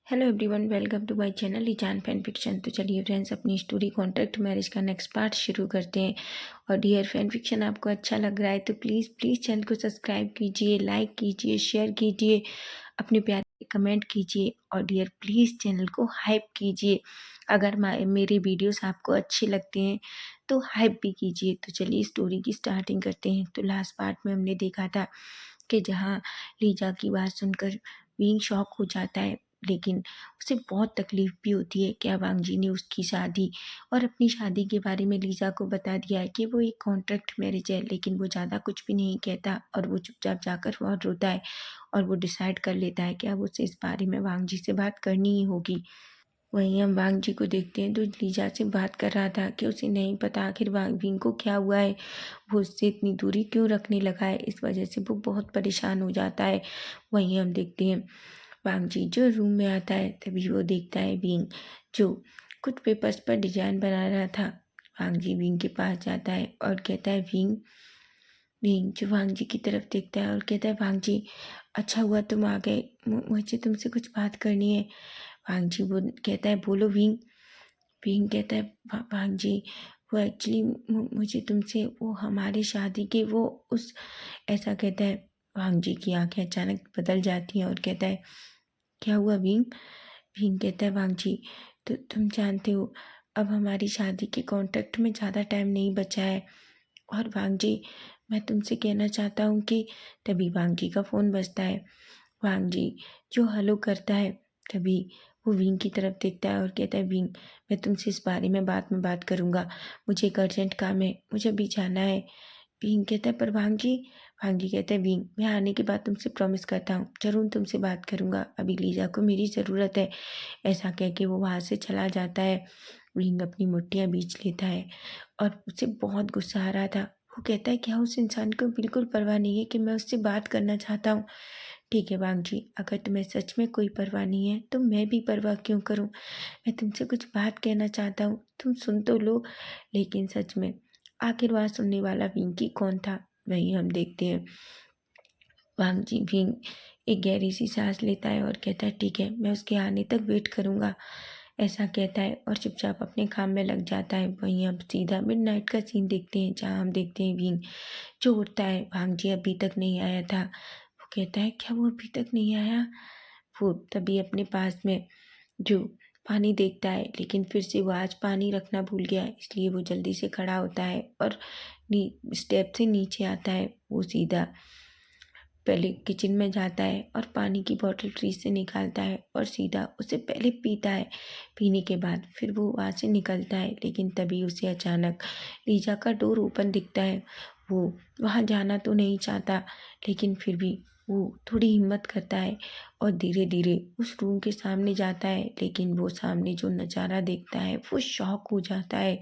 Hello everyone, welcome to my channel लीजान fan fiction. तो चलिए फ्रेंड्स, अपनी स्टोरी कॉन्ट्रैक्ट मैरिज का नेक्स्ट पार्ट शुरू करते हैं। और डियर फैन फिक्शन आपको अच्छा लग रहा है तो प्लीज़ प्लीज़ चैनल को सब्सक्राइब कीजिए, लाइक कीजिए, शेयर कीजिए, अपने प्यार कमेंट कीजिए और डियर प्लीज़ चैनल को हाइप कीजिए। अगर मेरे वीडियोस आपको अच्छे लगते हैं तो हाइप भी कीजिए। तो चलिए स्टोरी की स्टार्टिंग करते हैं। तो लास्ट पार्ट में हमने देखा था कि जहाँ लीजा की बात सुनकर विंग शॉक हो जाता है, लेकिन उसे बहुत तकलीफ़ भी होती है कि अवांग जी ने उसकी शादी और अपनी शादी के बारे में लीजा को बता दिया है कि वो एक कॉन्ट्रैक्ट मैरिज है। लेकिन वो ज़्यादा कुछ भी नहीं कहता और वो चुपचाप जाकर वहाँ रोता है और वो डिसाइड कर लेता है कि अब उसे इस बारे में वांग जी से बात करनी ही होगी। वहीं हम वांग जी को देखते हैं तो लीजा से बात कर रहा था कि उसे नहीं पता आखिर विंग को क्या हुआ है, वो उससे इतनी दूरी क्यों रखने लगा है। इस वजह से वो बहुत परेशान हो जाता है। वहीं हम देखते हैं वांग जी जो रूम में आता है, तभी वो देखता है विंग जो कुछ पेपर्स पर डिजाइन बना रहा था। वांग जी विंग के पास जाता है और कहता है विंग विंग जो वांग जी की तरफ देखता है और कहता है वांग जी, अच्छा हुआ तुम आ गए, मुझे तुमसे कुछ बात करनी है। वांग जी वो कहता है बोलो विंग। विंग कहता है वांग जी, वो एक्चुअली मुझे तुमसे वो हमारे शादी के वो उस ऐसा कहता है। वांग जी की आंखें अचानक बदल जाती हैं और कहता है क्या हुआ विंग। विंग कहता है वांग जी, तो तुम जानते हो अब हमारी शादी के कॉन्ट्रैक्ट में ज़्यादा टाइम नहीं बचा है। और वांग जी, मैं तुमसे कहना चाहता हूँ कि तभी वांग जी का फ़ोन बजता है। वांग जी जो हेलो करता है, तभी वो विंग की तरफ देखता है और कहता है विंग, मैं तुमसे इस बारे में बाद में बात करूँगा, मुझे एक अर्जेंट काम है, मुझे अभी जाना है। विंग कहता है पर वांग जी कहता है विंग, मैं आने के बाद तुमसे प्रॉमिस करता हूँ ज़रूर तुमसे बात करूँगा, अभी लीजा को मेरी ज़रूरत है। ऐसा कह के वो वहाँ से चला जाता है। विंग अपनी मुट्ठियाँ बींच लेता है और उसे बहुत गुस्सा आ रहा था। वो कहता है क्या उस इंसान को बिल्कुल परवाह नहीं है कि मैं उससे बात करना चाहता हूँ। ठीक है वांग जी, अगर तुम्हें सच में कोई परवाह नहीं है तो मैं भी परवाह क्यों करूं। मैं तुमसे कुछ बात कहना चाहता हूँ, तुम सुन तो लो। लेकिन सच में आखिर वहाँ सुनने वाला विंकी कौन था, वही हम देखते हैं। वांग जी विंग एक गहरी सी सांस लेता है और कहता है ठीक है, मैं उसके आने तक वेट करूँगा। ऐसा कहता है और चुपचाप अपने काम में लग जाता है। वहीं हम सीधा मिडनाइट का सीन देखते हैं, जहाँ हम देखते हैं विंग जो उठता है, वांग जी अभी तक नहीं आया था। वो कहता है क्या वो अभी तक नहीं आया। वो तभी अपने पास में जो पानी देखता है, लेकिन फिर से वो आज पानी रखना भूल गया, इसलिए वो जल्दी से खड़ा होता है और स्टेप से नीचे आता है। वो सीधा पहले किचन में जाता है और पानी की बोतल फ्रीज से निकालता है और सीधा उसे पहले पीता है। पीने के बाद फिर वो वहाँ से निकलता है, लेकिन तभी उसे अचानक लीजा का डोर ओपन दिखता है। वो वहाँ जाना तो नहीं चाहता, लेकिन फिर भी वो थोड़ी हिम्मत करता है और धीरे धीरे उस रूम के सामने जाता है। लेकिन वो सामने जो नज़ारा देखता है वो शॉक हो जाता है।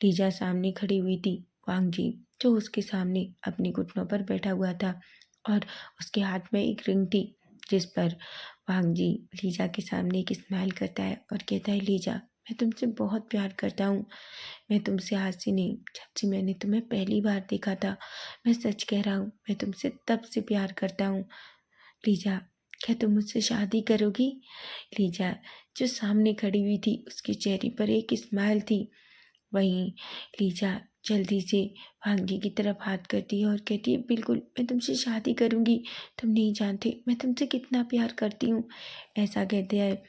लीजा सामने खड़ी हुई थी, वांग जी जो उसके सामने अपने घुटनों पर बैठा हुआ था और उसके हाथ में एक रिंग थी, जिस पर वांग जी लीजा के सामने एक स्माइल करता है और कहता है लीजा, मैं तुमसे बहुत प्यार करता हूँ। मैं तुमसे आज से नहीं, जब से मैंने तुम्हें पहली बार देखा था, मैं सच कह रहा हूँ, मैं तुमसे तब से प्यार करता हूँ। लीजा, क्या तुम मुझसे शादी करोगी। लीजा जो सामने खड़ी हुई थी, उसके चेहरे पर एक स्माइल थी। वहीं लीजा जल्दी से वांग जी की तरफ हाथ करती है और कहती है बिल्कुल, मैं तुमसे शादी करूँगी, तुम नहीं जानते मैं तुमसे कितना प्यार करती हूँ। ऐसा कहते हैं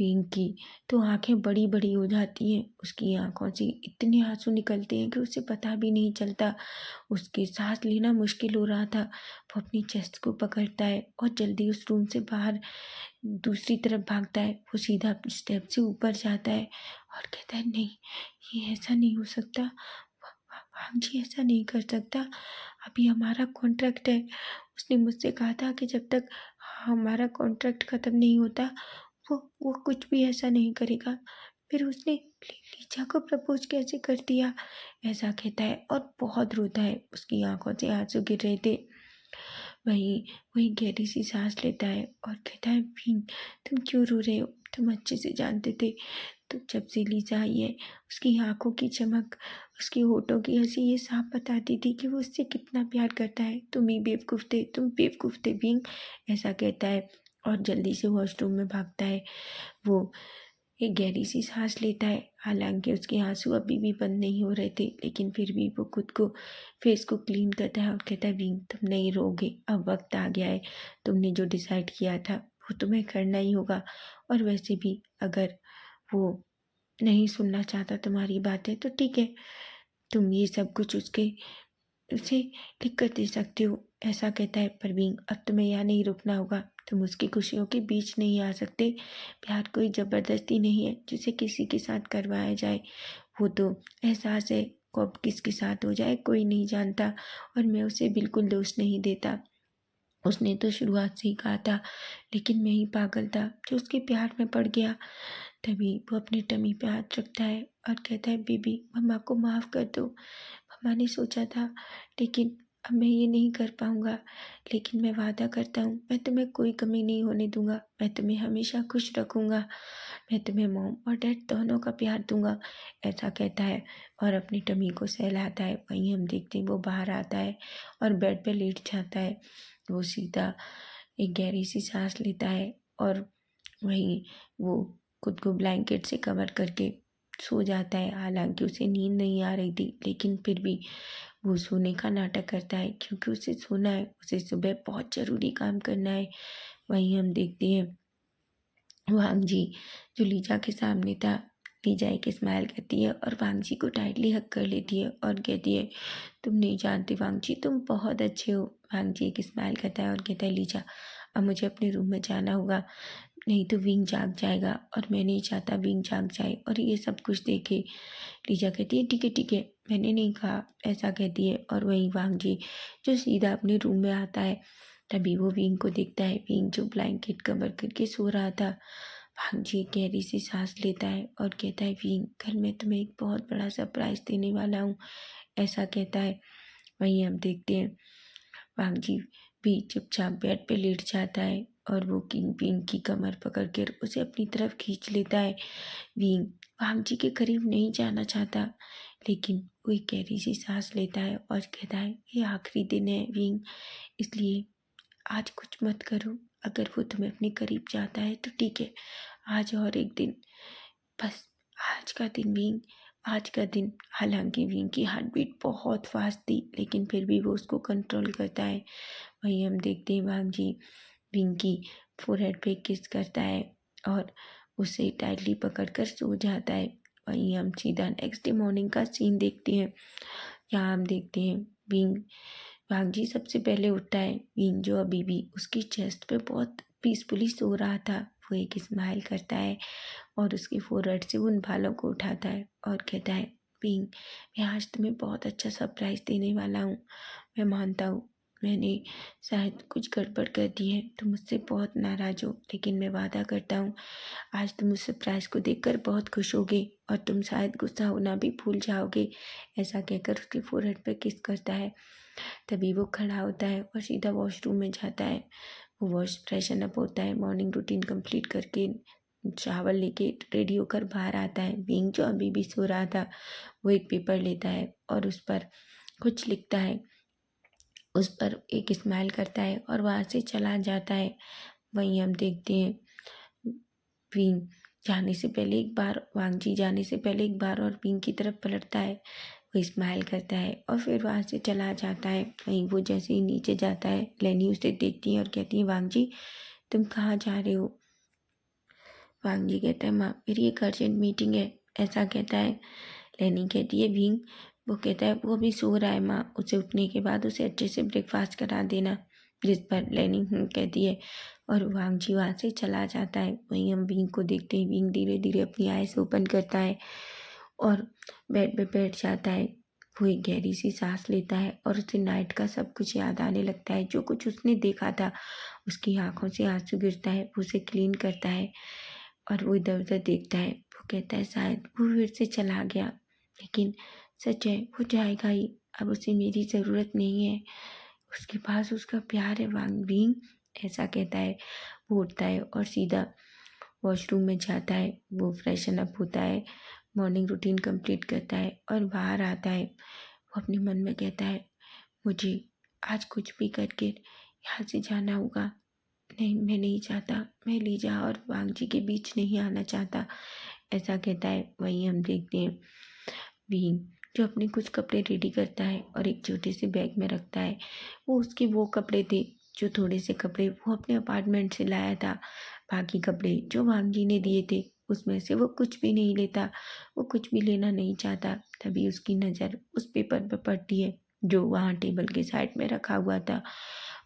विंग की तो आंखें बड़ी बड़ी हो जाती हैं, उसकी आंखों से इतने आंसू निकलते हैं कि उसे पता भी नहीं चलता। उसके सांस लेना मुश्किल हो रहा था। वो अपनी चेस्ट को पकड़ता है और जल्दी उस रूम से बाहर दूसरी तरफ भागता है। वो सीधा स्टेप से ऊपर जाता है और कहता है नहीं, ये ऐसा नहीं हो सकता। भाग जी ऐसा नहीं कर सकता, अभी हमारा कॉन्ट्रैक्ट है। उसने मुझसे कहा था कि जब तक हमारा कॉन्ट्रैक्ट ख़त्म नहीं होता वो कुछ भी ऐसा नहीं करेगा। फिर उसने लीजा को प्रपोज कैसे कर दिया, ऐसा कहता है और बहुत रोता है, उसकी आंखों से आंसू गिर रहे थे। वहीं वही गहरी सी सांस लेता है और कहता है भीम, तुम क्यों रो रहे हो, तुम अच्छे से जानते थे। तो जब से लीजा आई है, उसकी आंखों की चमक, उसकी होठों की हंसी ये साफ बताती थी कि वो उससे कितना प्यार करता है। तुम ही बेवकूफ़ थे, तुम बेवकूफ़ थे भीम, ऐसा कहता है। और जल्दी से वॉशरूम में भागता है। वो एक गहरी सी सांस लेता है, हालांकि उसके आंसू अभी भी बंद नहीं हो रहे थे, लेकिन फिर भी वो खुद को फेस को क्लीन करता है और कहता है, विंग तुम नहीं रोगे, अब वक्त आ गया है। तुमने जो डिसाइड किया था वो तुम्हें करना ही होगा। और वैसे भी अगर वो नहीं सुनना चाहता तुम्हारी बातें तो ठीक है, तुम ये सब कुछ उसे लिख कर दे सकते हो। ऐसा कहता है, परवीन अब तुम्हें यहाँ नहीं रुकना होगा, तुम उसकी खुशियों के बीच नहीं आ सकते। प्यार कोई ज़बरदस्ती नहीं है जिसे किसी के साथ करवाया जाए, वो तो एहसास है। कब किसके साथ हो जाए कोई नहीं जानता, और मैं उसे बिल्कुल दोष नहीं देता। उसने तो शुरुआत से ही कहा था, लेकिन मैं ही पागल था जो उसके प्यार में पड़ गया। तभी वो अपनी टमी पे हाथ रखता है और कहता है, बेबी मम्मा को माफ़ कर दो। मम्मा ने सोचा था, लेकिन अब मैं ये नहीं कर पाऊँगा। लेकिन मैं वादा करता हूँ, मैं तुम्हें कोई कमी नहीं होने दूँगा। मैं तुम्हें हमेशा खुश रखूँगा। मैं तुम्हें मॉम और डैड दोनों का प्यार दूँगा। ऐसा कहता है और अपनी टमी को सहलाता है। वहीं हम देखते हैं वो बाहर आता है और बेड पे लेट जाता है। वो सीधा एक गहरी सी सांस लेता है और वहीं वो खुद को ब्लैंकेट से कवर करके सो जाता है। हालांकि उसे नींद नहीं आ रही थी, लेकिन फिर भी वो सोने का नाटक करता है, क्योंकि उसे सोना है, उसे सुबह बहुत ज़रूरी काम करना है। वहीं हम देखते हैं वांग जी जो लीजा के सामने था। लीजा एक स्माइल करती है और वांग जी को टाइटली हक कर लेती है और कहती है, तुम नहीं जानते वांग जी, तुम बहुत अच्छे हो। वांग जी एक स्माइल करता है और कहता है, लीजा अब मुझे अपने रूम में जाना होगा, नहीं तो विंग जाग जाएगा और मैं नहीं चाहता विंग जाग जाए और ये सब कुछ देखे। लीजा कहती है, ठीक है, मैंने नहीं कहा, ऐसा कहती है। और वहीं वांग जी जो सीधा अपने रूम में आता है, तभी वो विंग को देखता है। विंग जो ब्लैंकेट कवर करके सो रहा था। वांग जी गहरी सी सांस लेता है और कहता है, विंग कल मैं तुम्हें एक बहुत बड़ा सरप्राइज देने वाला हूँ, ऐसा कहता है। वहीं हम देखते हैं वांग जी भी चुपचाप बेड पे लेट जाता है और वो किंग पिंग की कमर पकड़ कर उसे अपनी तरफ खींच लेता है। विंग वांग जी के करीब नहीं जाना चाहता, लेकिन वो एक गहरी सी सांस लेता है और कहता है, ये आखिरी दिन है विंग, इसलिए आज कुछ मत करो। अगर वो तुम्हें अपने करीब जाता है तो ठीक है, आज और एक दिन, बस आज का दिन विंग, आज का दिन। हालांकि विंग की हार्ट बीट बहुत फास्ट थी, लेकिन फिर भी वो उसको कंट्रोल करता है। वहीं हम देखते हैं वांग जी विंग की फोरहेड पे किस करता है और उसे टाइटली पकड़कर सो जाता है। वहीं हम सीधा नेक्स्ट डे मॉर्निंग का सीन देखते हैं। यहाँ हम देखते हैं विंग वांग जी सबसे पहले उठता है। विंग जो अभी भी उसकी चेस्ट पे बहुत पीसफुली सो रहा था, वो एक स्माइल करता है और उसके फोरहेड से उन बालों को उठाता है और कहता है, विंग मैं आज तुम्हें बहुत अच्छा सरप्राइज देने वाला हूँ। मैं मानता हूँ मैंने शायद कुछ गड़बड़ कर दी है, तुम मुझसे बहुत नाराज़ हो, लेकिन मैं वादा करता हूँ आज तुम उस सरप्राइज को देखकर बहुत खुश होगे और तुम शायद गुस्सा होना भी भूल जाओगे। ऐसा कहकर उसके फोरहेड पर किस करता है। तभी वो खड़ा होता है और सीधा वॉशरूम में जाता है। वो वॉश फ्रेशन अप होता है, मॉर्निंग रूटीन कंप्लीट करके चावल लेके रेडी होकर बाहर आता है। विंग जो अभी भी सो रहा था, वो एक पेपर लेता है और उस पर कुछ लिखता है, उस पर एक स्माइल करता है और वहाँ से चला जाता है। वहीं हम देखते हैं विंग जाने से पहले एक बार, वांग जी जाने से पहले एक बार और विंग की तरफ पलटता है। वो स्माइल करता है और फिर वहाँ से चला जाता है। वहीं वो जैसे ही नीचे जाता है, लेनी उसे देखती है और कहती है, वांग जी तुम कहाँ जा रहे हो। वांग जी कहता है, माँ मेरी एक अर्जेंट मीटिंग है, ऐसा कहता है। लेनी कहती है, विंग, वो कहता है वो अभी सो रहा है माँ, उसे उठने के बाद उसे अच्छे से ब्रेकफास्ट करा देना। जिस पर लेनी कहती है और वांग जी वहाँ से चला जाता है। वहीं हम विंग को देखते हैं। विंग धीरे धीरे अपनी आइज ओपन करता है और बेड पे बैठ जाता है। वो एक गहरी सी सांस लेता है और उसे नाइट का सब कुछ याद आने लगता है, जो कुछ उसने देखा था। उसकी आंखों से आंसू गिरता है, वो उसे क्लीन करता है और वो इधर उधर देखता है। वो कहता है शायद वो फिर से चला गया, लेकिन सच है वो जाएगा ही। अब उसे मेरी ज़रूरत नहीं है, उसके पास उसका प्यार है वांग विंग, ऐसा कहता है। वो उठता है और सीधा वॉशरूम में जाता है। वो फ्रेशन अप होता है, मॉर्निंग रूटीन कंप्लीट करता है और बाहर आता है। वो अपने मन में कहता है, मुझे आज कुछ भी करके यहाँ से जाना होगा, नहीं, मैं नहीं चाहता, मैं लीजा और वांग जी के बीच नहीं आना चाहता, ऐसा कहता है। वहीं हम देखते हैं भीम जो अपने कुछ कपड़े रेडी करता है और एक छोटे से बैग में रखता है। वो उसके वो कपड़े थे, जो थोड़े से कपड़े वो अपने अपार्टमेंट से लाया था। बाकी कपड़े जो वांग जी ने दिए थे उसमें से वो कुछ भी नहीं लेता, वो कुछ भी लेना नहीं चाहता। तभी उसकी नज़र उस पेपर पर पड़ती है जो वहाँ टेबल के साइड में रखा हुआ था।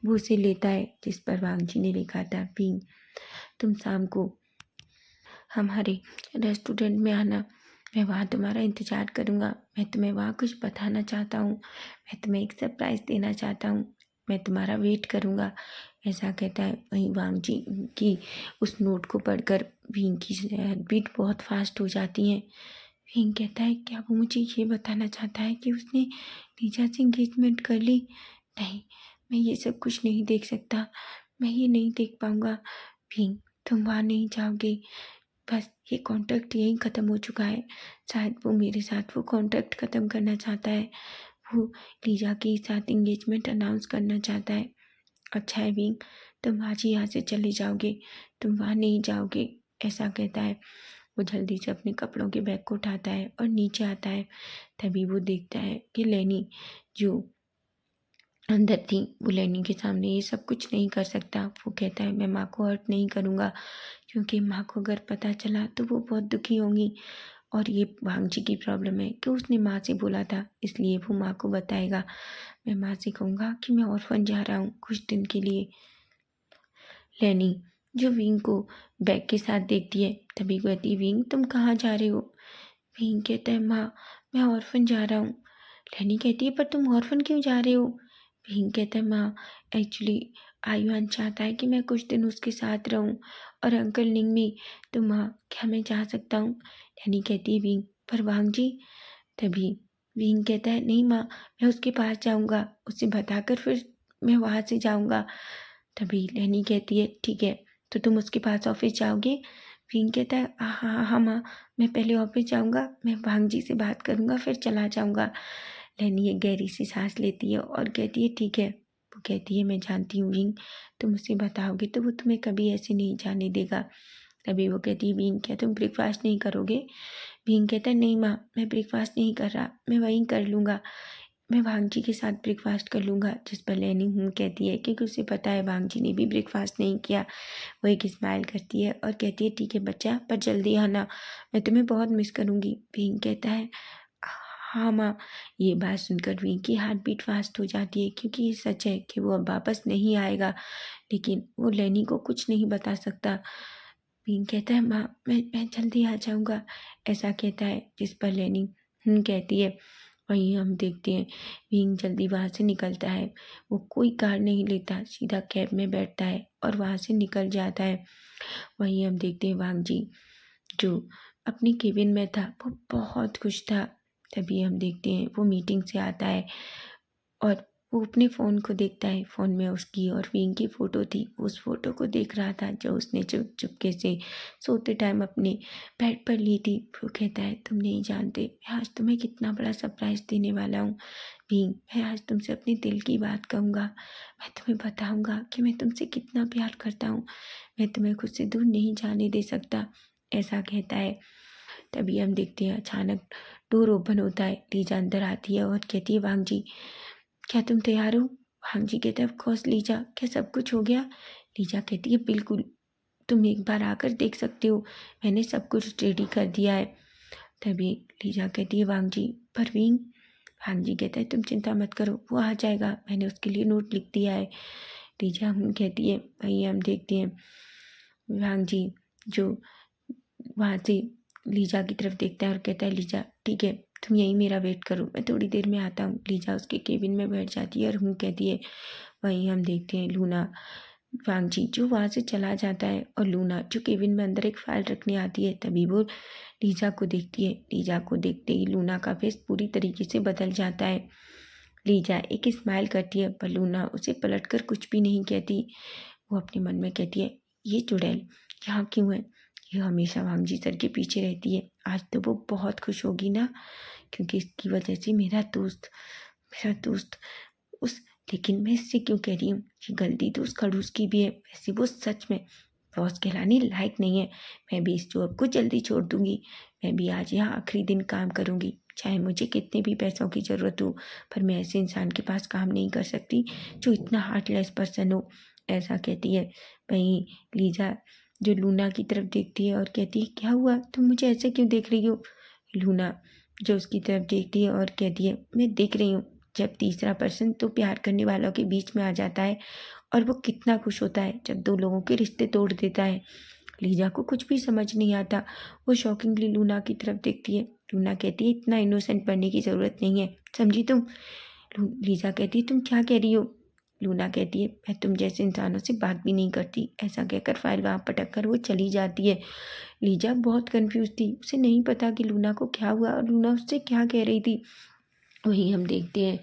वो उसे लेता है जिस पर वांग जी ने लिखा था, भीम तुम शाम को हमारे रेस्टोरेंट में आना, मैं वहाँ तुम्हारा इंतज़ार करूँगा। मैं तुम्हें वहाँ कुछ बताना चाहता हूँ, मैं तुम्हें एक सरप्राइज़ देना चाहता हूँ, मैं तुम्हारा वेट करूँगा, ऐसा कहता है। वहीं वांग जी की उस नोट को पढ़कर भीम की बीट बहुत फास्ट हो जाती है। भीम कहता है, क्या वो मुझे ये बताना चाहता है कि उसने लीजा से इंगेजमेंट कर ली? नहीं, मैं ये सब कुछ नहीं देख सकता, मैं ये नहीं देख पाऊँगा। भीम तुम वहाँ नहीं जाओगे, बस ये कॉन्ट्रैक्ट यहीं ख़त्म हो चुका है। शायद वो मेरे साथ वो कॉन्ट्रैक्ट ख़त्म करना चाहता है, वो लीजा के साथ इंगेजमेंट अनाउंस करना चाहता है। अच्छा है विंग, तुम आज ही यहाँ से चले जाओगे, तुम वहाँ नहीं जाओगे, ऐसा कहता है। वो जल्दी से अपने कपड़ों के बैग को उठाता है और नीचे आता है। तभी वो देखता है कि लेनी जो अंदर थी, वो लेनी के सामने ये सब कुछ नहीं कर सकता। वो कहता है, मैं माँ को हर्ट नहीं करूँगा, क्योंकि माँ को अगर पता चला तो वो बहुत दुखी होंगी। और ये वांग जी की प्रॉब्लम है कि उसने माँ से बोला था, इसलिए वो माँ को बताएगा। मैं माँ से कहूँगा कि मैं ऑर्फन जा रहा हूँ कुछ दिन के लिए। लेनी जो विंग को बैग के साथ देखती है, तभी कहती है, विंग तुम कहाँ जा रहे हो? विंग कहता है, माँ मैं ऑर्फन जा रहा हूँ। लेनी कहती है, पर तुम ऑर्फन क्यों जा रहे हो? विंग कहता है, माँ एक्चुअली आयुआन चाहता है कि मैं कुछ दिन उसके साथ रहूँ, और अंकल निंगमी, तो माँ क्या मैं जा सकता हूँ? लेनी कहती है, विंग पर वांग जी। तभी विंग कहता है, नहीं माँ, मैं उसके पास जाऊँगा, उसे बताकर फिर मैं वहाँ से जाऊँगा। तभी लेनी कहती है, ठीक है, तो तुम उसके पास ऑफिस जाओगे? विंग कहता है, हाँ हाँ हाँ माँ, मैं पहले ऑफिस जाऊँगा, मैं वांग जी से बात करूँगा, फिर चला जाऊँगा। लेनी एक गहरी सी सांस लेती है और कहती है, ठीक है। वो कहती है, मैं जानती हूँ विंग, तुम उसे बताओगे तो वो तुम्हें कभी ऐसे नहीं जाने देगा। तभी वो कहती है, विंग क्या तुम ब्रेकफास्ट नहीं करोगे? विंग कहता है, नहीं माँ, मैं ब्रेकफास्ट नहीं कर रहा, मैं वहीं कर लूँगा, मैं भांग जी के साथ ब्रेकफास्ट कर लूँगा। जिस पर लेनी कहती है, क्योंकि उसे पता है भांग जी ने भी ब्रेकफास्ट नहीं किया। वो एक स्माइल करती है और कहती है, ठीक है बच्चा, पर जल्दी आना, मैं तुम्हें बहुत मिस करूँगी। विंग कहता है, हाँ माँ। ये बात सुनकर विंग की हार्ट बीट फास्ट हो जाती है, क्योंकि ये सच है कि वो अब वापस नहीं आएगा, लेकिन वो लेनी को कुछ नहीं बता सकता। विंग कहता है, माँ मैं जल्दी आ जाऊँगा, ऐसा कहता है। जिस पर लेनी कहती है। वहीं हम देखते हैं विंग जल्दी वहाँ से निकलता है। वो कोई कार नहीं लेता, सीधा कैब में बैठता है और वहाँ से निकल जाता है। वहीं हम देखते हैं वांग जी जो अपने केबिन में था, वो बहुत खुश था। तभी हम देखते हैं वो मीटिंग से आता है और वो अपने फ़ोन को देखता है। फ़ोन में उसकी और विंग की फ़ोटो थी, उस फ़ोटो को देख रहा था जो उसने चुपके से सोते टाइम अपने बेड पर ली थी। वो कहता है, तुम नहीं जानते मैं आज तुम्हें कितना बड़ा सरप्राइज़ देने वाला हूँ विंग। मैं आज तुमसे अपने दिल की बात कहूँगा, मैं तुम्हें बताऊँगा कि मैं तुमसे कितना प्यार करता हूँ, मैं तुम्हें खुद से दूर नहीं जाने दे सकता, ऐसा कहता है। तभी हम देखते हैं अचानक डोर ओपन होता है, लीजा अंदर आती है और कहती है, वांग जी क्या तुम तैयार हो? वांग जी कहते हैं, ऑफ कोर्स लीजा, क्या सब कुछ हो गया? लीजा कहती है, बिल्कुल, तुम एक बार आकर देख सकते हो, मैंने सब कुछ रेडी कर दिया है। तभी लीजा कहती है, वांग जी परवीन। वांग जी कहता है, तुम चिंता मत करो, वो आ जाएगा, मैंने उसके लिए नोट लिख दिया है। लीजा हम कहती है। वहीं हम देखते हैं वांग जी जो वहाँ से लीजा की तरफ देखता है और कहता है, लीजा ठीक है, तुम यहीं मेरा वेट करो, मैं थोड़ी देर में आता हूँ। लीजा उसके केबिन में बैठ जाती है और कहती है। वहीं हम देखते हैं लूना वांग जी जो वहाँ से चला जाता है और लूना जो केबिन में अंदर एक फाइल रखने आती है। तभी वो लीजा को देखती है। लीजा को देखते ही लूना का फेस पूरी तरीके से बदल जाता है। लीजा एक स्माइल करती है, पर लूना उसे पलटकर कुछ भी नहीं कहती। वो अपने मन में कहती है, ये चुड़ैल यहाँ क्यों है? ये हमेशा वांग जी सर के पीछे रहती है, आज तो वो बहुत खुश होगी ना, क्योंकि इसकी वजह से मेरा दोस्त उस लेकिन मैं इससे क्यों कह रही हूँ, ये गलती तो उस खड़ूस की भी है। वैसे वो सच में बॉस कहलाने लायक नहीं है। मैं भी इस जॉब को जल्दी छोड़ दूँगी। मैं भी आज यहाँ आखिरी दिन काम करूँगी, चाहे मुझे कितने भी पैसों की ज़रूरत हो, पर मैं ऐसे इंसान के पास काम नहीं कर सकती जो इतना हार्टलेस पर्सन हो। ऐसा कहती है। वहीं लीजा जो लूना की तरफ देखती है और कहती है, क्या हुआ, तुम मुझे ऐसे क्यों देख रही हो? लूना जो उसकी तरफ देखती है और कहती है, मैं देख रही हूँ जब तीसरा पर्सन तो प्यार करने वालों के बीच में आ जाता है और वो कितना खुश होता है जब दो लोगों के रिश्ते तोड़ देता है। लीजा को कुछ भी समझ नहीं आता। वो शॉकिंगली लूना की तरफ देखती है। लूना कहती है, इतना इनोसेंट बनने की ज़रूरत नहीं है, समझी तुम? लीजा कहती है, तुम क्या कह रही हो? लूना कहती है, मैं तुम जैसे इंसानों से बात भी नहीं करती। ऐसा कहकर फाइल वहाँ पटक कर वो चली जाती है। लीजा बहुत कंफ्यूज थी। उसे नहीं पता कि लूना को क्या हुआ और लूना उससे क्या कह रही थी। वहीं हम देखते हैं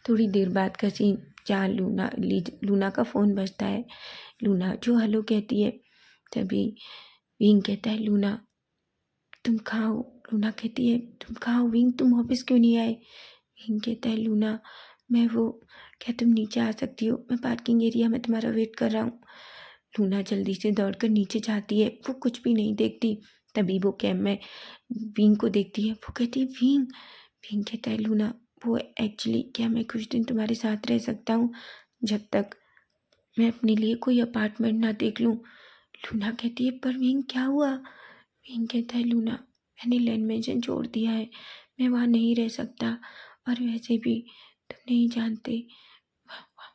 थोड़ी देर बाद का सीन, जहाँ लूना का फ़ोन बजता है। लूना जो हेलो कहती है, तभी विंग कहता है, लूना तुम कहाँ हो? लूना कहती है, तुम कहाँ हो विंग, तुम ऑफिस क्यों नहीं आए? विंग कहता है, लूना मैं वो, क्या तुम नीचे आ सकती हो? मैं पार्किंग एरिया में तुम्हारा वेट कर रहा हूँ। लूना जल्दी से दौड़कर नीचे जाती है। वो कुछ भी नहीं देखती। तभी वो कैब में विंग को देखती है। वो कहती है, विंग। विंग कहता है, लूना वो एक्चुअली क्या मैं कुछ दिन तुम्हारे साथ रह सकता हूँ जब तक मैं अपने लिए कोई अपार्टमेंट ना देख लूँ? लूना कहती है, पर विंग क्या हुआ? विंग कहता है, लूना मैंने लैंड मेंशन छोड़ दिया है, मैं वहाँ नहीं रह सकता। और वैसे भी तुम नहीं जानते,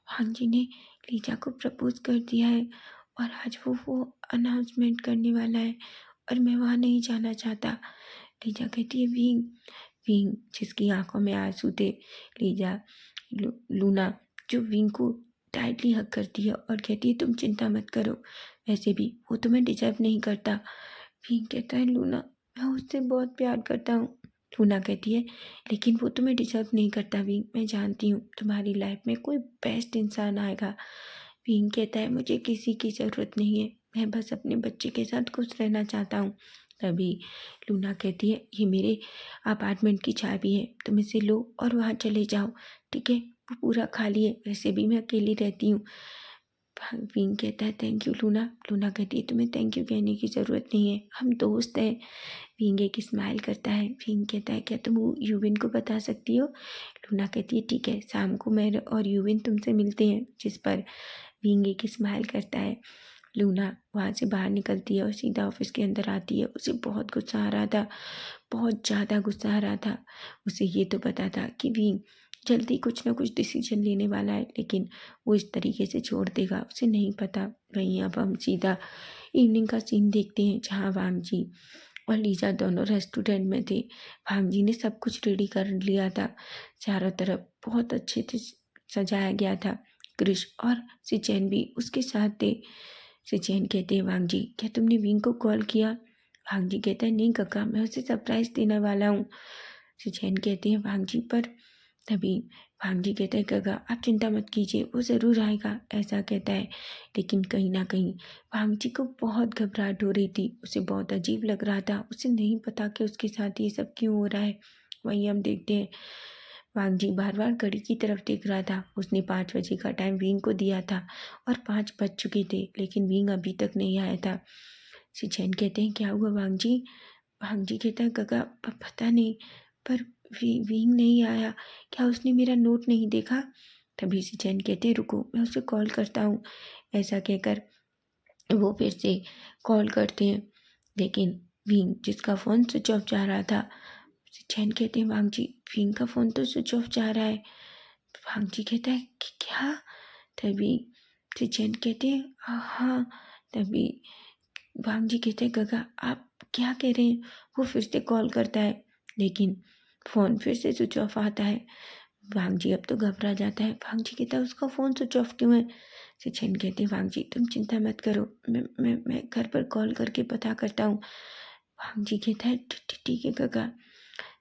हांग जी ने लीजा को प्रपोज कर दिया है और आज वो अनाउंसमेंट करने वाला है और मैं वहाँ नहीं जाना चाहता। लीजा कहती है, विंग। विंग जिसकी आंखों में आंसू थे। लीजा लूना जो विंग को टाइटली हग करती है और कहती है, तुम चिंता मत करो, वैसे भी वो तुम्हें डिजर्व नहीं करता। विंग कहता है, लूना मैं उससे बहुत प्यार करता हूँ। लूना कहती है, लेकिन वो तुम्हें डिजर्व नहीं करता विंग, मैं जानती हूँ तुम्हारी लाइफ में कोई बेस्ट इंसान आएगा। विंग कहता है, मुझे किसी की ज़रूरत नहीं है, मैं बस अपने बच्चे के साथ खुश रहना चाहता हूँ। तभी लूना कहती है, ये मेरे अपार्टमेंट की चाबी है, तुम इसे लो और वहाँ चले जाओ, ठीक है? वो पूरा खाली है, वैसे भी मैं अकेली रहती हूँ। विंग कहता है, थैंक यू लूना। लूना कहती है, तुम्हें थैंक यू कहने की ज़रूरत नहीं है, हम दोस्त हैं। विंग एक स्माइल करता है। विंग कहता है, क्या तुम यूविन को बता सकती हो? लूना कहती है, ठीक है, शाम को मैं और यूविन तुमसे मिलते हैं। जिस पर विंग एक स्माइल करता है। लूना वहाँ से बाहर निकलती है और सीधा ऑफिस के अंदर आती है। उसे बहुत गुस्सा आ रहा था, बहुत ज़्यादा गुस्सा आ रहा था। उसे ये तो पता था कि विंग जल्दी कुछ ना कुछ डिसीजन लेने वाला है, लेकिन वो इस तरीके से छोड़ देगा उसे नहीं पता। वहीं अब हम सीधा इवनिंग का सीन देखते हैं, जहाँ वांग जी और लीजा दोनों रेस्टोरेंट में थे। वांग जी ने सब कुछ रेडी कर लिया था। चारों तरफ बहुत अच्छे से सजाया गया था। क्रिश और सिचैन भी उसके साथ थे। सिचैन कहते हैं, वांग जी क्या तुमने विंग को कॉल किया? वांग जी कहता है, नहीं काका, मैं उसे सरप्राइज देने वाला हूँ। सिचैन कहते हैं, वांग जी पर तभी वांग जी कहते हैं, काका आप चिंता मत कीजिए, वो ज़रूर आएगा, ऐसा कहता है। लेकिन कहीं ना कहीं वांग जी को बहुत घबराहट हो रही थी। उसे बहुत अजीब लग रहा था। उसे नहीं पता कि उसके साथ ये सब क्यों हो रहा है। वहीं हम देखते हैं वांग जी बार बार घड़ी की तरफ देख रहा था। उसने 5 बजे का टाइम विंग को दिया था और 5 बज चुके थे, लेकिन विंग अभी तक नहीं आया था। सिचैन कहते हैं, क्या हुआ वांग जी? वांग जी कहता है, काका पता नहीं, पर विंग नहीं आया। क्या उसने मेरा नोट नहीं देखा? तभी सिचैन कहते हैं, रुको मैं उसे कॉल करता हूँ। ऐसा कहकर वो फिर से कॉल करते हैं, लेकिन विंग जिसका फ़ोन स्विच ऑफ जा रहा था। सिचैन कहते हैं, वांग जी विंग का फ़ोन तो स्विच ऑफ जा रहा है। वांग जी कहता है कि क्या? तभी सिचैन कहते हैं, हाँ। तभी वांग जी कहते हैं, गगा आप क्या कह रहे हैं? वो फिर से कॉल करता है, लेकिन फ़ोन फिर से स्विच ऑफ आता है। वांग जी अब तो घबरा जाता है। वांग जी कहता है, उसका फ़ोन स्विच ऑफ क्यों है? सिचैन कहते हैं, वांग जी तुम चिंता मत करो, मैं घर पर कॉल करके पता करता हूँ। वांग जी कहता है, ठीक है गगा।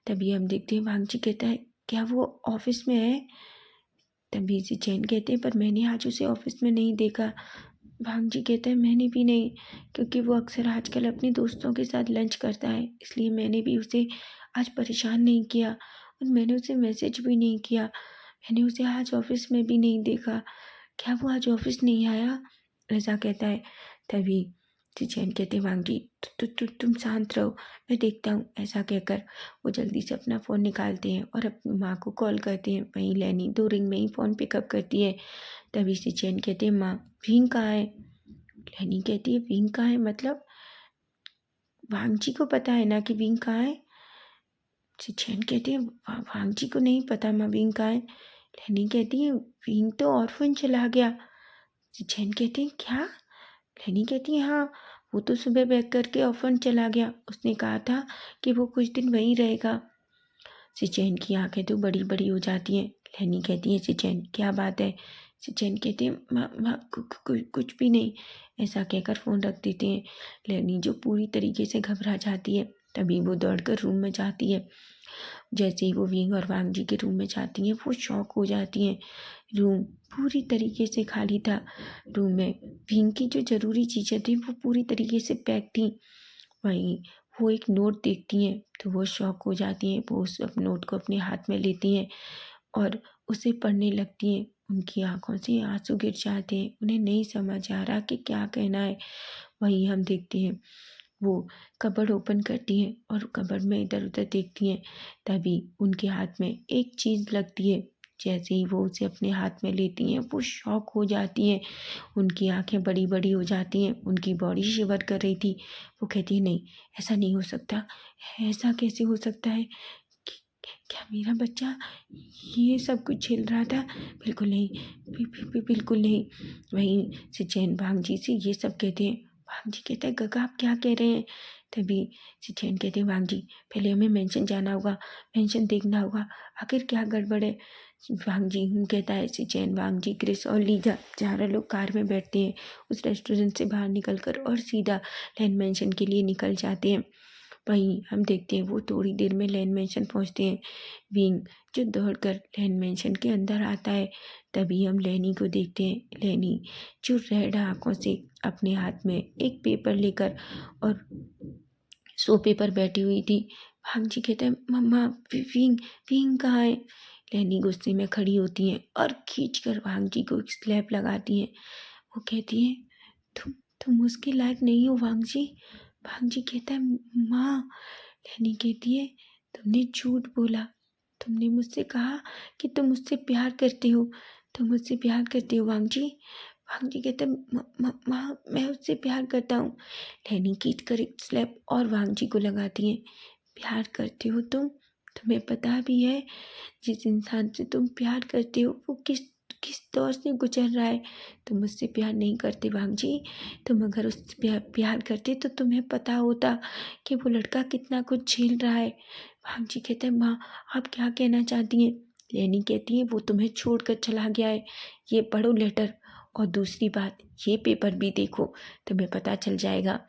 तभी हम देखते हैं वांग जी कहता है, क्या वो ऑफिस में है? तभी सिचैन कहते हैं, पर मैंने आज उसे ऑफिस में नहीं देखा। भांग जी कहते हैं, मैंने भी नहीं, क्योंकि वो अक्सर आजकल अपने दोस्तों के साथ लंच करता है, इसलिए मैंने भी उसे आज परेशान नहीं किया और मैंने उसे मैसेज भी नहीं किया। मैंने उसे आज ऑफिस में भी नहीं देखा, क्या वो आज ऑफिस नहीं आया? ऐसा कहता है। तभी चैन कहते वांगी तुम शांत रहो, मैं देखता हूँ। ऐसा कहकर वो जल्दी से अपना फ़ोन निकालते हैं और अपनी माँ को कॉल करते हैं। वहीं लैनी 2 रिंग में ही फ़ोन पिकअप करती है। तभी से चैन कहते हैं माँ विंग कहाँ है? लैनी कहती है विंग कहाँ है मतलब? वांगजी को पता है ना कि विंग कहाँ है? चैन कहते हैं वांगजी को नहीं पता माँ विंग कहाँ है? लैनी कहती है विंग तो ऑर्फन चला गया। चैन कहते हैं क्या? लैनी कहती है हाँ, वो तो सुबह बैग करके ऑर्फन चला गया, उसने कहा था कि वो कुछ दिन वहीं रहेगा। सिचैन की आंखें तो बड़ी बड़ी हो जाती हैं। लैनी कहती है सिचैन क्या बात है? सिचैन कहती है माँ कुछ भी नहीं। ऐसा कहकर फ़ोन रख देते हैं। लैनी जो पूरी तरीके से घबरा जाती है। तभी वो दौड़कर रूम में जाती है। जैसे ही वो विंग और वांगजी के रूम में जाती हैं वो शॉक हो जाती हैं। रूम पूरी तरीके से खाली था। रूम में विंग की जो ज़रूरी चीज़ें थी वो पूरी तरीके से पैक थी। वहीं वो एक नोट देखती हैं तो वो शॉक हो जाती हैं। वो उस नोट को अपने हाथ में लेती हैं और उसे पढ़ने लगती हैं। उनकी आंखों से आंसू गिर जाते हैं। उन्हें नहीं समझ आ रहा कि क्या कहना है। वहीं हम देखते हैं वो कबर्ड ओपन करती हैं और कबर्ड में इधर उधर देखती हैं। तभी उनके हाथ में एक चीज़ लगती है। जैसे ही वो उसे अपने हाथ में लेती हैं वो शॉक हो जाती हैं। उनकी आंखें बड़ी बड़ी हो जाती हैं। उनकी बॉडी शिवर कर रही थी। वो कहती है नहीं, ऐसा नहीं हो सकता, ऐसा कैसे हो सकता है? क्या मेरा बच्चा ये सब कुछ झेल रहा था? बिल्कुल नहीं, बिल्कुल नहीं। वहीं से चैन भांगजी से ये सब कहते हैं। भांगजी कहता है गगा आप क्या कह रहे हैं? तभी से चैन कहते हैं भांगजी पहले हमें मेंशन जाना होगा, मेंशन देखना होगा, आखिर क्या गड़बड़ है। भांगजी कहता है सिचैन वांगजी क्रिस और लीजा चारों लोग कार में बैठते हैं। उस रेस्टोरेंट से बाहर निकलकर और सीधा लैंड मेंशन के लिए निकल जाते हैं। वहीं हम देखते हैं वो थोड़ी देर में लैंड मेंशन पहुंचते हैं। विंग जो दौड़कर लैंड मेंशन के अंदर आता है। तभी हम लैनी को देखते हैं। लैनी जो रेड आंखों से अपने हाथ में एक पेपर लेकर और सोफे पर बैठी हुई थी। भांजी कहते हैं मम्मा विंग विंग कहाँ है? लैनी गुस्से में खड़ी होती हैं और खींचकर भांजी को एक स्लैप लगाती हैं। वो कहती है तुम उसके लायक नहीं हो वांगजी। भांजी कहता है माँ। लैनी कहती है तुमने झूठ बोला, तुमने मुझसे कहा कि तुम मुझसे प्यार करते हो, तुम मुझसे प्यार करते हो वांगजी। वांगजी कहता है माँ मैं उससे प्यार करता हूँ। लैनी खींच कर एक स्लैप और वांगजी को लगाती हैं। प्यार करते हो तुम? तुम्हें पता भी है जिस इंसान से तुम प्यार करते हो वो किस किस दौर से गुजर रहा है? तुम मुझसे प्यार नहीं करते वांगजी। तुम अगर उससे प्यार करते तो तुम्हें पता होता कि वो लड़का कितना कुछ झेल रहा है। वांगजी कहते हैं माँ आप क्या कहना चाहती हैं? लैनी कहती है वो तुम्हें छोड़कर चला गया है। ये पढ़ो लेटर, और दूसरी बात ये पेपर भी देखो, तुम्हें पता चल जाएगा।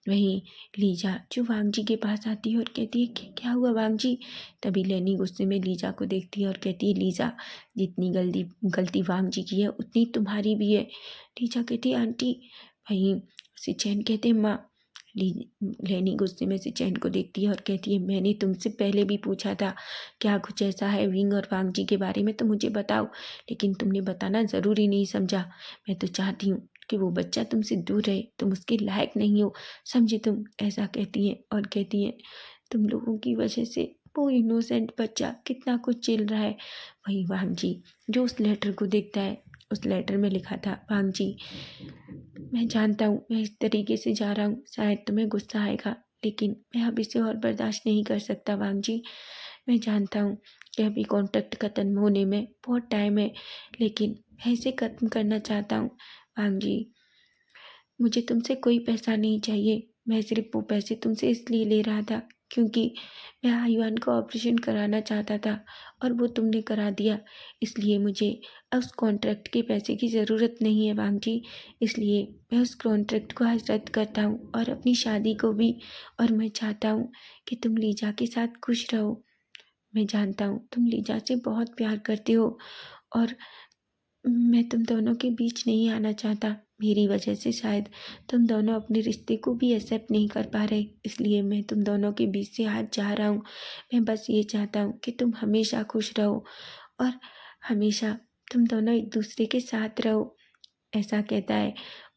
वहीं लीजा जो वांगजी के पास आती है और कहती है क्या हुआ वांगजी? तभी लैनी गुस्से में लीजा को देखती है और कहती है लीजा जितनी गलती वांगजी की है उतनी तुम्हारी भी है। लीजा कहती है आंटी। वहीं सिचैन कहते हैं माँ। लैनी गुस्से में सिचैन को देखती है और कहती है मैंने तुमसे पहले भी पूछा था क्या कुछ ऐसा है विंग और वांगजी के बारे में तो मुझे बताओ, लेकिन तुमने बताना ज़रूरी नहीं समझा। मैं तो चाहती हूँ कि वो बच्चा तुमसे दूर रहे, तुम उसके लायक नहीं हो, समझे तुम? ऐसा कहती हैं और कहती हैं तुम लोगों की वजह से वो इनोसेंट बच्चा कितना कुछ झेल रहा है। वही वांगजी जो उस लेटर को देखता है, उस लेटर में लिखा था वांगजी मैं जानता हूँ मैं इस तरीके से जा रहा हूँ, शायद तुम्हें गुस्सा आएगा, लेकिन मैं अब इसे और बर्दाश्त नहीं कर सकता वांगजी। मैं जानता हूँ कि अभी कॉन्ट्रैक्ट ख़त्म होने में बहुत टाइम है, लेकिन मैं इसे ख़त्म करना चाहता हूँ वांगजी। मुझे तुमसे कोई पैसा नहीं चाहिए, मैं सिर्फ वो पैसे तुमसे इसलिए ले रहा था क्योंकि मैं आयुआन का ऑपरेशन कराना चाहता था और वो तुमने करा दिया, इसलिए मुझे उस कॉन्ट्रैक्ट के पैसे की ज़रूरत नहीं है वांगजी। इसलिए मैं उस कॉन्ट्रैक्ट को आज रद्द करता हूँ और अपनी शादी को भी। और मैं चाहता हूँ कि तुम लीजा के साथ खुश रहो। मैं जानता हूँ तुम लीजा से बहुत प्यार करते हो और मैं तुम दोनों के बीच नहीं आना चाहता। मेरी वजह से शायद तुम दोनों अपने रिश्ते को भी एक्सेप्ट नहीं कर पा रहे, इसलिए मैं तुम दोनों के बीच से आज जा रहा हूँ। मैं बस ये चाहता हूँ कि तुम हमेशा खुश रहो और हमेशा तुम दोनों एक दूसरे के साथ रहो, ऐसा कहता है।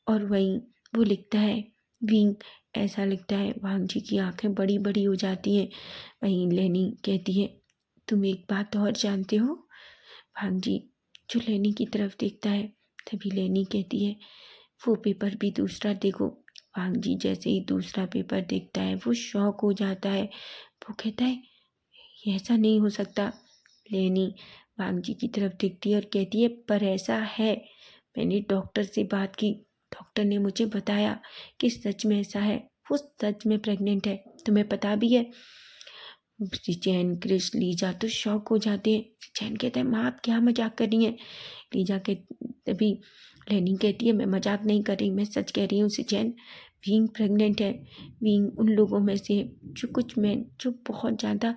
और वहीं वो लिखता है विंग, ऐसा लिखता है। वांग जी की आंखें बड़ी बड़ी हो जाती हैं। वहीं लेनी कहती है तुम एक बात और जानते हो? वांग जी जो लेनी की तरफ देखता है, तभी लेनी कहती है वो पेपर भी दूसरा देखो। वांग जी जैसे ही दूसरा पेपर देखता है वो शॉक हो जाता है। वो कहता है ये ऐसा नहीं हो सकता। लेनी वांग जी की तरफ देखती है और कहती है पर ऐसा है, मैंने डॉक्टर से बात की, डॉक्टर ने मुझे बताया कि सच में ऐसा है, वो सच में प्रेग्नेंट है, तुम्हें पता भी है। चैन क्रिश लीजा तो शॉक हो जाते हैं। चैन कहता है माँ आप क्या मजाक कर रही हैं? लीजा के तभी लेनी कहती है मैं मजाक नहीं कर रही, मैं सच कह रही हूँ चैन, विंग प्रेग्नेंट है। विंग उन लोगों में से जो कुछ मैन जो बहुत ज़्यादा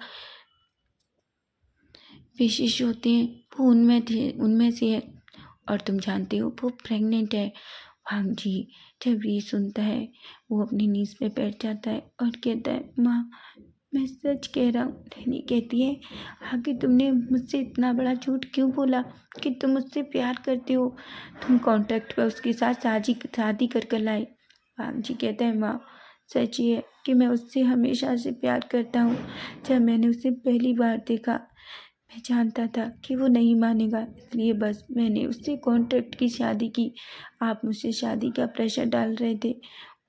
विशेष होते हैं वो उनमें से है, और तुम जानते हो वो प्रेग्नेंट है। वांग जी जब ये सुनता है वो अपनी नीज़ पे बैठ जाता है और कहता है माँ मैं सच कह रहा हूँ। लेनी कहती है आखिर तुमने मुझसे इतना बड़ा झूठ क्यों बोला कि तुम मुझसे प्यार करते हो? तुम कॉन्ट्रैक्ट पर उसके साथ शादी कर लाई। वांग जी कहता है माँ सच ये है कि मैं उससे हमेशा से प्यार करता हूँ। जब मैंने उसे पहली बार देखा मैं जानता था कि वो नहीं मानेगा, इसलिए बस मैंने उससे कॉन्ट्रैक्ट की शादी की। आप मुझसे शादी का प्रेशर डाल रहे थे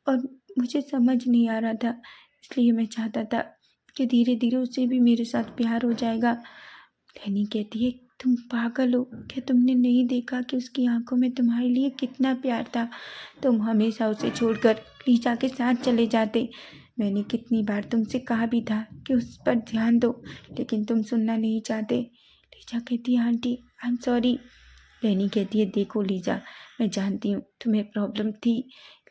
और मुझे समझ नहीं आ रहा था, इसलिए मैं चाहता था कि धीरे धीरे उससे भी मेरे साथ प्यार हो जाएगा। लेनी कहती है तुम पागल हो क्या? तुमने नहीं देखा कि उसकी आंखों में तुम्हारे लिए कितना प्यार था? तुम हमेशा उसे छोड़कर लीजा के साथ चले जाते। मैंने कितनी बार तुमसे कहा भी था कि उस पर ध्यान दो, लेकिन तुम सुनना नहीं चाहते। लीजा कहती है आंटी आई एम सॉरी। लेनी कहती है देखो लीजा मैं जानती हूँ तुम्हें प्रॉब्लम थी,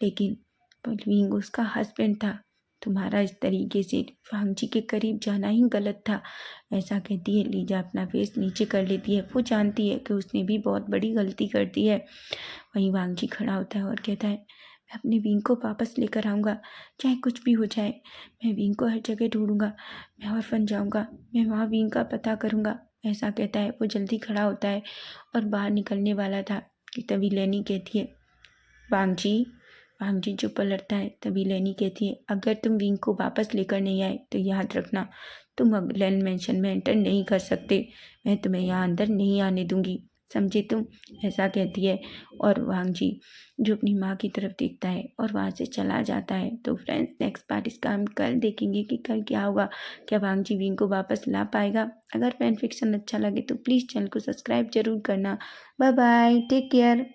लेकिन बलविंग उसका हस्बैंड था, तुम्हारा इस तरीके से वांग जी के करीब जाना ही गलत था। ऐसा कहती है लीजा अपना फेस नीचे कर लेती है। वो जानती है कि उसने भी बहुत बड़ी गलती कर दी है। वहीं वांग जी खड़ा होता है और कहता है मैं अपने विंग को वापस लेकर आऊँगा, चाहे कुछ भी हो जाए। मैं विंग को हर जगह ढूंढूंगा, मैं ऑर्फन जाऊँगा, मैं वहाँ विंग का पता करूँगा। ऐसा कहता है। वो जल्दी खड़ा होता है और बाहर निकलने वाला था कि तभी लेनी कहती है वांग जी। वांग जी जो पलटता है तभी लेनी कहती है अगर तुम विंग को वापस लेकर नहीं आए तो याद रखना तुम अगलेन मेंशन में एंटर नहीं कर सकते, मैं तुम्हें यहाँ अंदर नहीं आने दूंगी, समझे तुम? ऐसा कहती है। और वांग जी जो अपनी माँ की तरफ देखता है और वहाँ से चला जाता है। तो फ्रेंड्स नेक्स्ट पार्ट इसका हम कल देखेंगे कि कल क्या होगा, क्या वांग जी विंग को वापस ला पाएगा। अगर फैन फिक्शन अच्छा लगे तो प्लीज़ चैनल को सब्सक्राइब जरूर करना। Bye bye, take care.